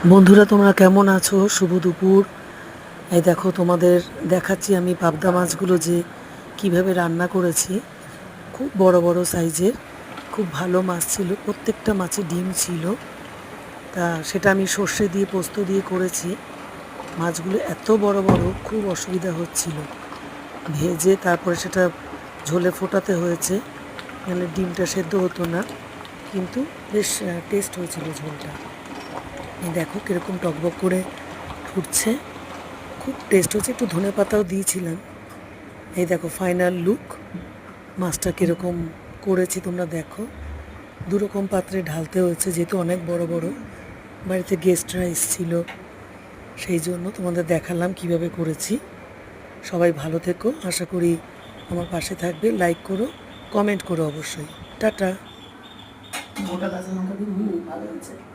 বন্ধুরা, তোমরা কেমন আছো? শুভ দুপুর। এই দেখো, তোমাদের দেখাচ্ছি আমি পাবদা মাছগুলো যে কিভাবে রান্না করেছি। খুব বড় বড় সাইজের, খুব ভালো মাছ ছিল, প্রত্যেকটা মাছে ডিম ছিল। তা সেটা আমি সর্ষে দিয়ে পোস্ত দিয়ে করেছি। মাছগুলো এত বড় বড়, খুব অসুবিধা হচ্ছিল ভেজে, তারপরে সেটা ঝোলে ফোটাতে হয়েছে, নাহলে ডিমটা সেদ্ধ হতো না। কিন্তু বেশ টেস্ট হয়েছিল ঝোলটা। এই দেখো কীরকম টকবক করে ফুটছে, খুব টেস্ট হচ্ছে। একটু ধনেপাতাও দিয়েছিলাম। এই দেখো ফাইনাল লুক, মাছটা কীরকম করেছি তোমরা দেখো। দুরকম পাত্রে ঢালতে হয়েছে, যেহেতু অনেক বড় বড়, বাড়িতে গেস্টরা এসেছিল, সেই জন্য তোমাদের দেখালাম কিভাবে করেছি। সবাই ভালো থেকো, আশা করি আমার পাশে থাকবে। লাইক করো, কমেন্ট করো অবশ্যই। টাটা। মোটা কাঁচা লঙ্কা দিয়ে ভালো হয়েছে।